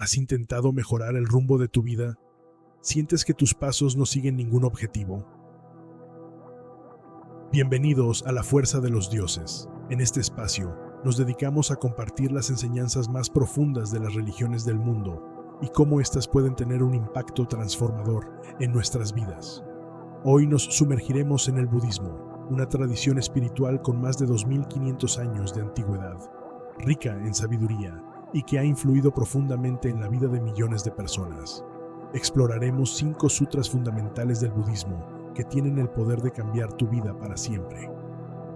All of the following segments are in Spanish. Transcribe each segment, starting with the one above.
¿Has intentado mejorar el rumbo de tu vida? ¿Sientes que tus pasos no siguen ningún objetivo? Bienvenidos a la Fuerza de los Dioses. En este espacio, nos dedicamos a compartir las enseñanzas más profundas de las religiones del mundo y cómo éstas pueden tener un impacto transformador en nuestras vidas. Hoy nos sumergiremos en el budismo, una tradición espiritual con más de 2500 años de antigüedad, rica en sabiduría y que ha influido profundamente en la vida de millones de personas. Exploraremos 5 sutras fundamentales del budismo que tienen el poder de cambiar tu vida para siempre.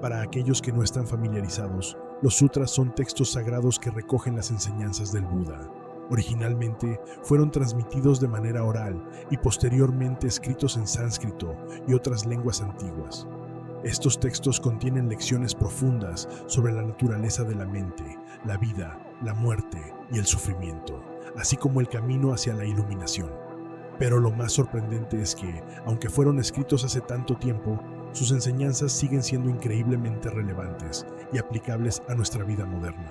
Para aquellos que no están familiarizados, los sutras son textos sagrados que recogen las enseñanzas del Buda. Originalmente fueron transmitidos de manera oral y posteriormente escritos en sánscrito y otras lenguas antiguas. Estos textos contienen lecciones profundas sobre la naturaleza de la mente, la vida, la muerte y el sufrimiento, así como el camino hacia la iluminación. Pero lo más sorprendente es que, aunque fueron escritos hace tanto tiempo, sus enseñanzas siguen siendo increíblemente relevantes y aplicables a nuestra vida moderna.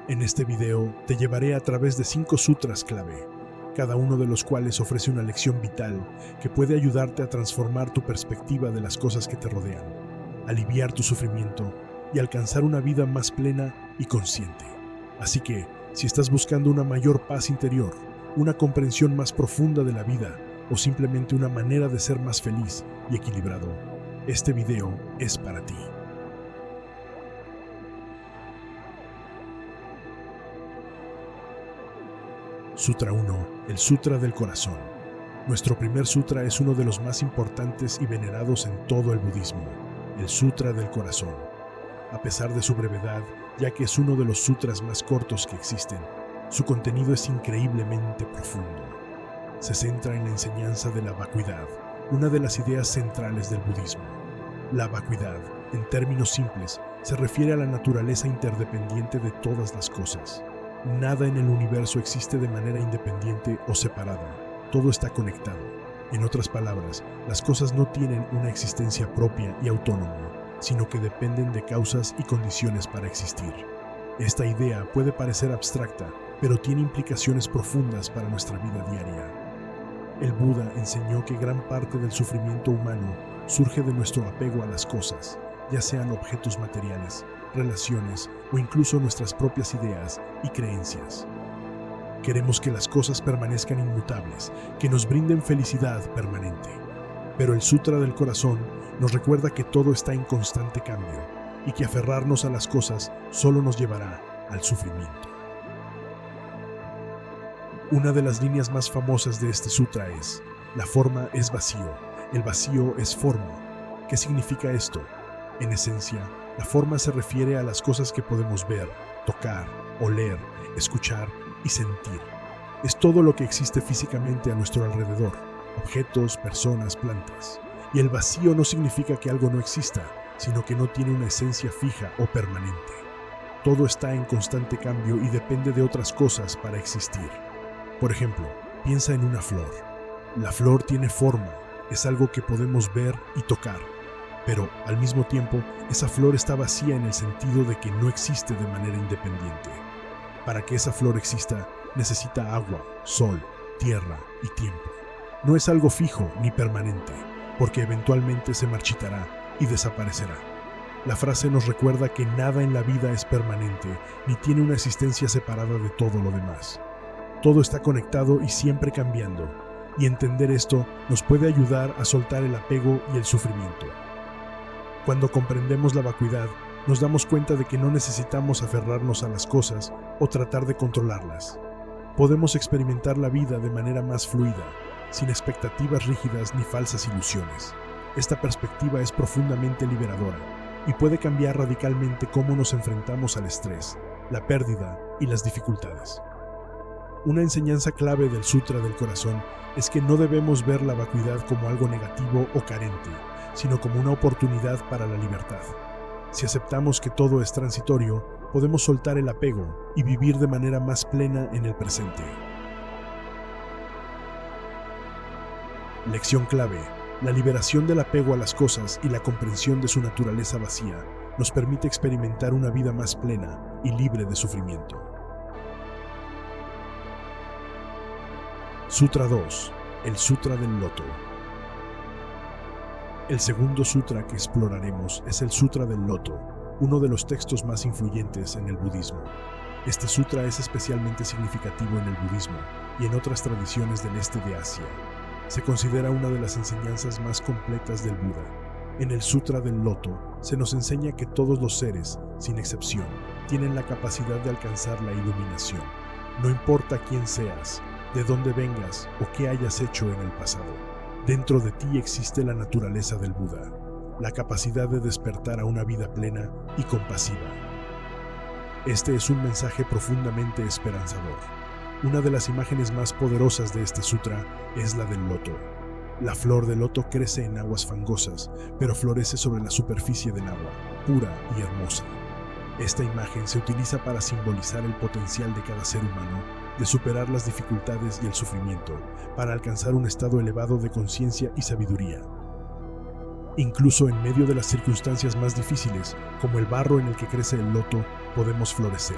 En este video te llevaré a través de 5 sutras clave, cada uno de los cuales ofrece una lección vital que puede ayudarte a transformar tu perspectiva de las cosas que te rodean, aliviar tu sufrimiento y alcanzar una vida más plena y consciente. Así que, si estás buscando una mayor paz interior, una comprensión más profunda de la vida o simplemente una manera de ser más feliz y equilibrado, este video es para ti. Sutra 1. El Sutra del Corazón. Nuestro primer sutra es uno de los más importantes y venerados en todo el budismo, el Sutra del Corazón. A pesar de su brevedad, ya que es uno de los sutras más cortos que existen, su contenido es increíblemente profundo. Se centra en la enseñanza de la vacuidad, una de las ideas centrales del budismo. La vacuidad, en términos simples, se refiere a la naturaleza interdependiente de todas las cosas. Nada en el universo existe de manera independiente o separada. Todo está conectado. En otras palabras, las cosas no tienen una existencia propia y autónoma, sino que dependen de causas y condiciones para existir. Esta idea puede parecer abstracta, pero tiene implicaciones profundas para nuestra vida diaria. El Buda enseñó que gran parte del sufrimiento humano surge de nuestro apego a las cosas, ya sean objetos materiales, relaciones o incluso nuestras propias ideas y creencias. Queremos que las cosas permanezcan inmutables, que nos brinden felicidad permanente. Pero el Sutra del Corazón nos recuerda que todo está en constante cambio y que aferrarnos a las cosas solo nos llevará al sufrimiento. Una de las líneas más famosas de este sutra es: la forma es vacío, el vacío es forma. ¿Qué significa esto? En esencia, la forma se refiere a las cosas que podemos ver, tocar, oler, escuchar y sentir. Es todo lo que existe físicamente a nuestro alrededor, objetos, personas, plantas. Y el vacío no significa que algo no exista, sino que no tiene una esencia fija o permanente. Todo está en constante cambio y depende de otras cosas para existir. Por ejemplo, piensa en una flor. La flor tiene forma, es algo que podemos ver y tocar. Pero, al mismo tiempo, esa flor está vacía en el sentido de que no existe de manera independiente. Para que esa flor exista, necesita agua, sol, tierra y tiempo. No es algo fijo ni permanente, porque eventualmente se marchitará y desaparecerá. La frase nos recuerda que nada en la vida es permanente, ni tiene una existencia separada de todo lo demás. Todo está conectado y siempre cambiando, y entender esto nos puede ayudar a soltar el apego y el sufrimiento. Cuando comprendemos la vacuidad, nos damos cuenta de que no necesitamos aferrarnos a las cosas o tratar de controlarlas. Podemos experimentar la vida de manera más fluida, sin expectativas rígidas ni falsas ilusiones. Esta perspectiva es profundamente liberadora y puede cambiar radicalmente cómo nos enfrentamos al estrés, la pérdida y las dificultades. Una enseñanza clave del Sutra del Corazón es que no debemos ver la vacuidad como algo negativo o carente, sino como una oportunidad para la libertad. Si aceptamos que todo es transitorio, podemos soltar el apego y vivir de manera más plena en el presente. Lección clave: la liberación del apego a las cosas y la comprensión de su naturaleza vacía nos permite experimentar una vida más plena y libre de sufrimiento. Sutra 2. El Sutra del Loto. El segundo sutra que exploraremos es el Sutra del Loto, uno de los textos más influyentes en el budismo. Este sutra es especialmente significativo en el budismo y en otras tradiciones del este de Asia. Se considera una de las enseñanzas más completas del Buda. En el Sutra del Loto se nos enseña que todos los seres, sin excepción, tienen la capacidad de alcanzar la iluminación. No importa quién seas, de dónde vengas o qué hayas hecho en el pasado. Dentro de ti existe la naturaleza del Buda, la capacidad de despertar a una vida plena y compasiva. Este es un mensaje profundamente esperanzador. Una de las imágenes más poderosas de este sutra es la del loto. La flor del loto crece en aguas fangosas, pero florece sobre la superficie del agua, pura y hermosa. Esta imagen se utiliza para simbolizar el potencial de cada ser humano de superar las dificultades y el sufrimiento para alcanzar un estado elevado de conciencia y sabiduría. Incluso en medio de las circunstancias más difíciles, como el barro en el que crece el loto, podemos florecer.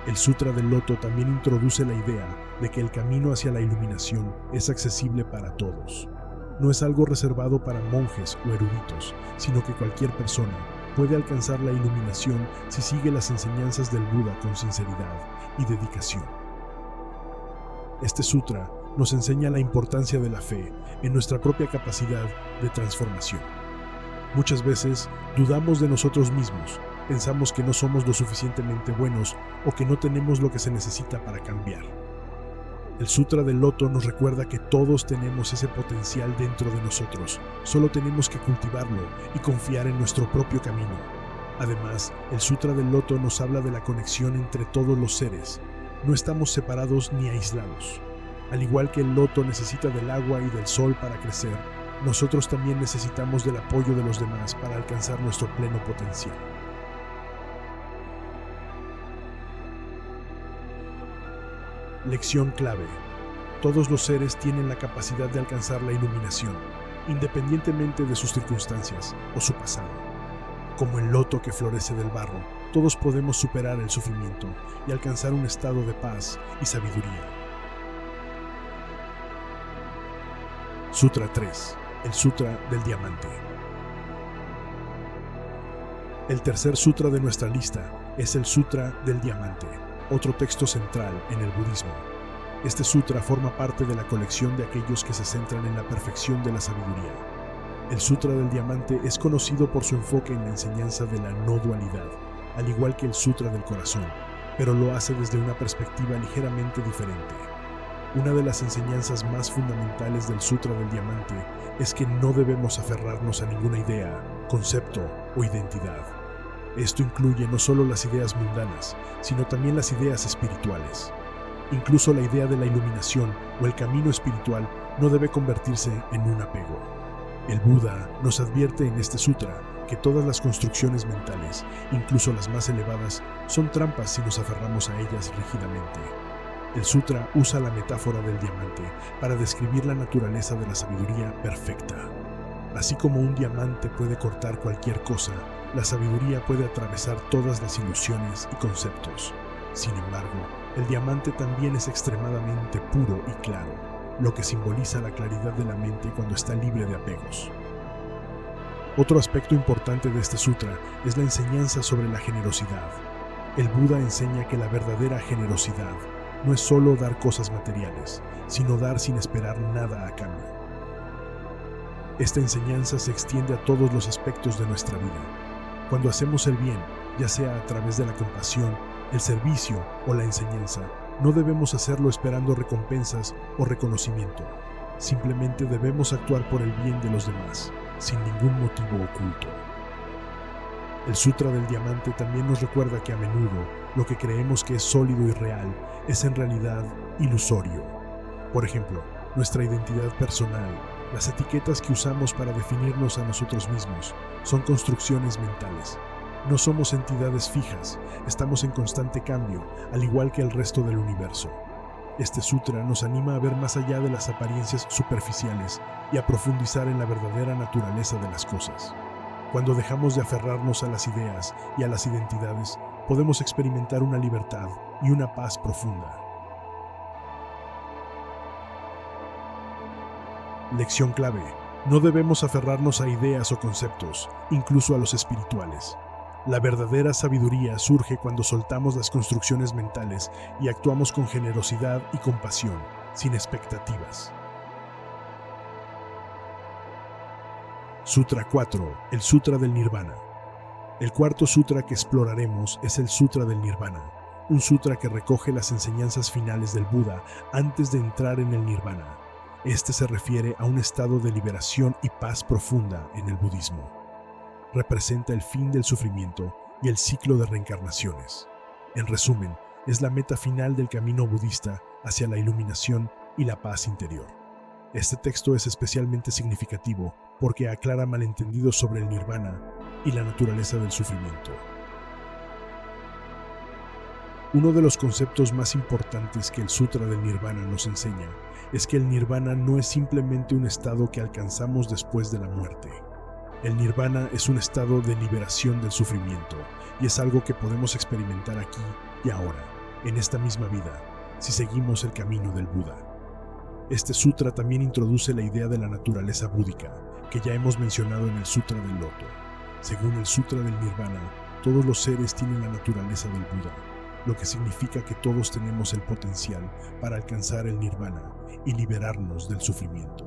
El Sutra del Loto también introduce la idea de que el camino hacia la iluminación es accesible para todos. No es algo reservado para monjes o eruditos, sino que cualquier persona puede alcanzar la iluminación si sigue las enseñanzas del Buda con sinceridad y dedicación. Este sutra nos enseña la importancia de la fe en nuestra propia capacidad de transformación. Muchas veces dudamos de nosotros mismos, pensamos que no somos lo suficientemente buenos o que no tenemos lo que se necesita para cambiar. El Sutra del Loto nos recuerda que todos tenemos ese potencial dentro de nosotros, solo tenemos que cultivarlo y confiar en nuestro propio camino. Además, el Sutra del Loto nos habla de la conexión entre todos los seres. No estamos separados ni aislados. Al igual que el loto necesita del agua y del sol para crecer, nosotros también necesitamos del apoyo de los demás para alcanzar nuestro pleno potencial. Lección clave. Todos los seres tienen la capacidad de alcanzar la iluminación, independientemente de sus circunstancias o su pasado. Como el loto que florece del barro, todos podemos superar el sufrimiento y alcanzar un estado de paz y sabiduría. Sutra 3. El Sutra del Diamante. El tercer sutra de nuestra lista es el Sutra del Diamante, otro texto central en el budismo. Este sutra forma parte de la colección de aquellos que se centran en la perfección de la sabiduría. El Sutra del Diamante es conocido por su enfoque en la enseñanza de la no dualidad, al igual que el Sutra del Corazón, pero lo hace desde una perspectiva ligeramente diferente. Una de las enseñanzas más fundamentales del Sutra del Diamante es que no debemos aferrarnos a ninguna idea, concepto o identidad. Esto incluye no solo las ideas mundanas, sino también las ideas espirituales. Incluso la idea de la iluminación o el camino espiritual no debe convertirse en un apego. El Buda nos advierte en este sutra que todas las construcciones mentales, incluso las más elevadas, son trampas si nos aferramos a ellas rígidamente. El sutra usa la metáfora del diamante para describir la naturaleza de la sabiduría perfecta. Así como un diamante puede cortar cualquier cosa, la sabiduría puede atravesar todas las ilusiones y conceptos. Sin embargo, el diamante también es extremadamente puro y claro, lo que simboliza la claridad de la mente cuando está libre de apegos. Otro aspecto importante de este sutra es la enseñanza sobre la generosidad. El Buda enseña que la verdadera generosidad no es solo dar cosas materiales, sino dar sin esperar nada a cambio. Esta enseñanza se extiende a todos los aspectos de nuestra vida. Cuando hacemos el bien, ya sea a través de la compasión, el servicio o la enseñanza, no debemos hacerlo esperando recompensas o reconocimiento. Simplemente debemos actuar por el bien de los demás, sin ningún motivo oculto. El Sutra del Diamante también nos recuerda que a menudo lo que creemos que es sólido y real es en realidad ilusorio. Por ejemplo, nuestra identidad personal, las etiquetas que usamos para definirnos a nosotros mismos, son construcciones mentales. No somos entidades fijas, estamos en constante cambio, al igual que el resto del universo. Este sutra nos anima a ver más allá de las apariencias superficiales y a profundizar en la verdadera naturaleza de las cosas. Cuando dejamos de aferrarnos a las ideas y a las identidades, podemos experimentar una libertad y una paz profunda. Lección clave: no debemos aferrarnos a ideas o conceptos, incluso a los espirituales. La verdadera sabiduría surge cuando soltamos las construcciones mentales y actuamos con generosidad y compasión, sin expectativas. Sutra 4. El Sutra del Nirvana. El cuarto sutra que exploraremos es el Sutra del Nirvana, un sutra que recoge las enseñanzas finales del Buda antes de entrar en el Nirvana. Este se refiere a un estado de liberación y paz profunda en el budismo. Representa el fin del sufrimiento y el ciclo de reencarnaciones. En resumen, es la meta final del camino budista hacia la iluminación y la paz interior. Este texto es especialmente significativo porque aclara malentendidos sobre el nirvana y la naturaleza del sufrimiento. Uno de los conceptos más importantes que el Sutra del Nirvana nos enseña es que el nirvana no es simplemente un estado que alcanzamos después de la muerte. El nirvana es un estado de liberación del sufrimiento y es algo que podemos experimentar aquí y ahora, en esta misma vida, si seguimos el camino del Buda. Este sutra también introduce la idea de la naturaleza búdica, que ya hemos mencionado en el Sutra del Loto. Según el Sutra del Nirvana, todos los seres tienen la naturaleza del Buda, lo que significa que todos tenemos el potencial para alcanzar el nirvana y liberarnos del sufrimiento.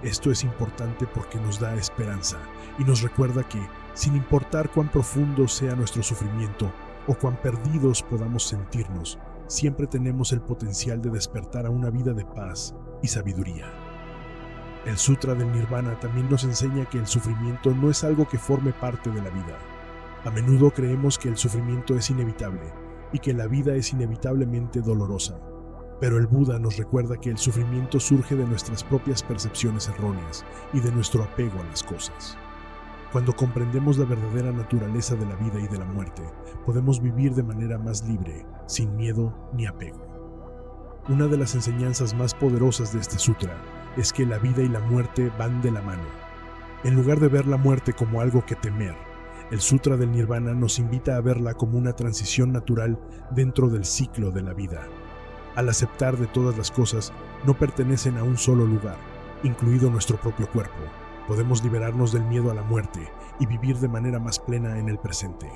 Esto es importante porque nos da esperanza y nos recuerda que, sin importar cuán profundo sea nuestro sufrimiento o cuán perdidos podamos sentirnos, siempre tenemos el potencial de despertar a una vida de paz y sabiduría. El Sutra del Nirvana también nos enseña que el sufrimiento no es algo que forme parte de la vida. A menudo creemos que el sufrimiento es inevitable y que la vida es inevitablemente dolorosa. Pero el Buda nos recuerda que el sufrimiento surge de nuestras propias percepciones erróneas y de nuestro apego a las cosas. Cuando comprendemos la verdadera naturaleza de la vida y de la muerte, podemos vivir de manera más libre, sin miedo ni apego. Una de las enseñanzas más poderosas de este sutra es que la vida y la muerte van de la mano. En lugar de ver la muerte como algo que temer, el Sutra del Nirvana nos invita a verla como una transición natural dentro del ciclo de la vida. Al aceptar de todas las cosas no pertenecen a un solo lugar, incluido nuestro propio cuerpo, podemos liberarnos del miedo a la muerte y vivir de manera más plena en el presente.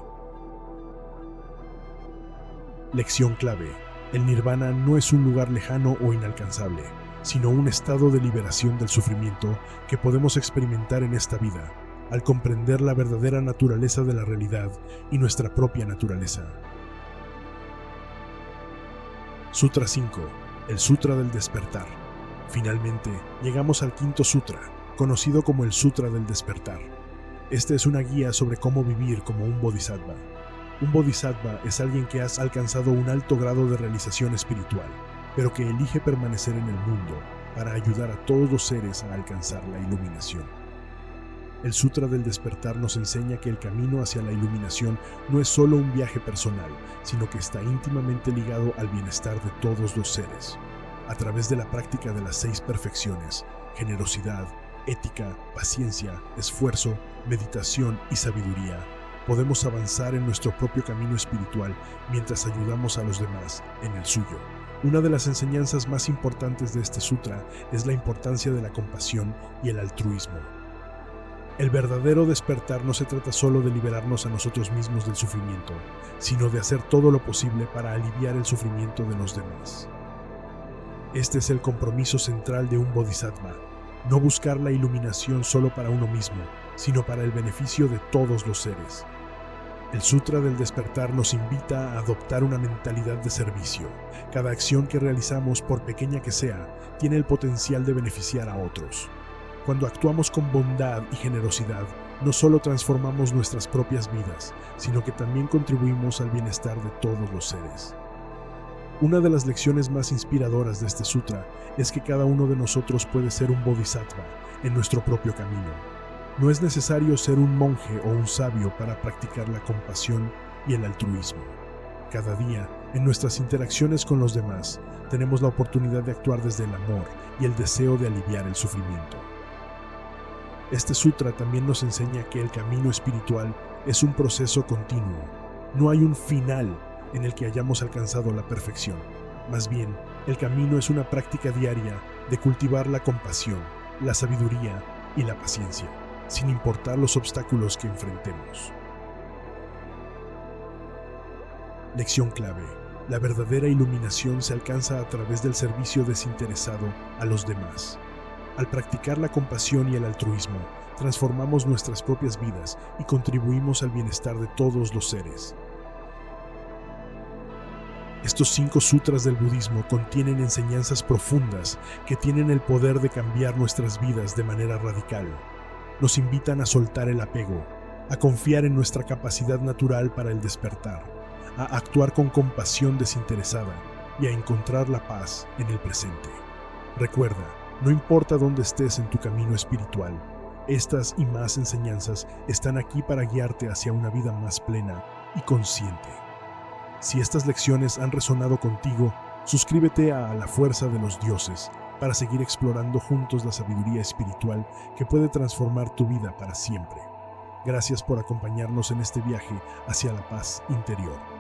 Lección clave: el nirvana no es un lugar lejano o inalcanzable, sino un estado de liberación del sufrimiento que podemos experimentar en esta vida, al comprender la verdadera naturaleza de la realidad y nuestra propia naturaleza. Sutra 5. El Sutra del Despertar. Finalmente, llegamos al quinto sutra, conocido como el Sutra del Despertar. Este es una guía sobre cómo vivir como un bodhisattva. Un bodhisattva es alguien que ha alcanzado un alto grado de realización espiritual, pero que elige permanecer en el mundo para ayudar a todos los seres a alcanzar la iluminación. El Sutra del Despertar nos enseña que el camino hacia la iluminación no es solo un viaje personal, sino que está íntimamente ligado al bienestar de todos los seres. A través de la práctica de las 6 perfecciones, generosidad, ética, paciencia, esfuerzo, meditación y sabiduría, podemos avanzar en nuestro propio camino espiritual mientras ayudamos a los demás en el suyo. Una de las enseñanzas más importantes de este sutra es la importancia de la compasión y el altruismo. El verdadero despertar no se trata solo de liberarnos a nosotros mismos del sufrimiento, sino de hacer todo lo posible para aliviar el sufrimiento de los demás. Este es el compromiso central de un bodhisattva: no buscar la iluminación solo para uno mismo, sino para el beneficio de todos los seres. El Sutra del Despertar nos invita a adoptar una mentalidad de servicio. Cada acción que realizamos, por pequeña que sea, tiene el potencial de beneficiar a otros. Cuando actuamos con bondad y generosidad, no solo transformamos nuestras propias vidas, sino que también contribuimos al bienestar de todos los seres. Una de las lecciones más inspiradoras de este sutra es que cada uno de nosotros puede ser un bodhisattva en nuestro propio camino. No es necesario ser un monje o un sabio para practicar la compasión y el altruismo. Cada día, en nuestras interacciones con los demás, tenemos la oportunidad de actuar desde el amor y el deseo de aliviar el sufrimiento. Este sutra también nos enseña que el camino espiritual es un proceso continuo. No hay un final en el que hayamos alcanzado la perfección. Más bien, el camino es una práctica diaria de cultivar la compasión, la sabiduría y la paciencia, sin importar los obstáculos que enfrentemos. Lección clave. La verdadera iluminación se alcanza a través del servicio desinteresado a los demás. Al practicar la compasión y el altruismo, transformamos nuestras propias vidas y contribuimos al bienestar de todos los seres. Estos 5 sutras del budismo contienen enseñanzas profundas que tienen el poder de cambiar nuestras vidas de manera radical. Nos invitan a soltar el apego, a confiar en nuestra capacidad natural para el despertar, a actuar con compasión desinteresada y a encontrar la paz en el presente. Recuerda, no importa dónde estés en tu camino espiritual, estas y más enseñanzas están aquí para guiarte hacia una vida más plena y consciente. Si estas lecciones han resonado contigo, suscríbete a La Fuerza de los Dioses para seguir explorando juntos la sabiduría espiritual que puede transformar tu vida para siempre. Gracias por acompañarnos en este viaje hacia la paz interior.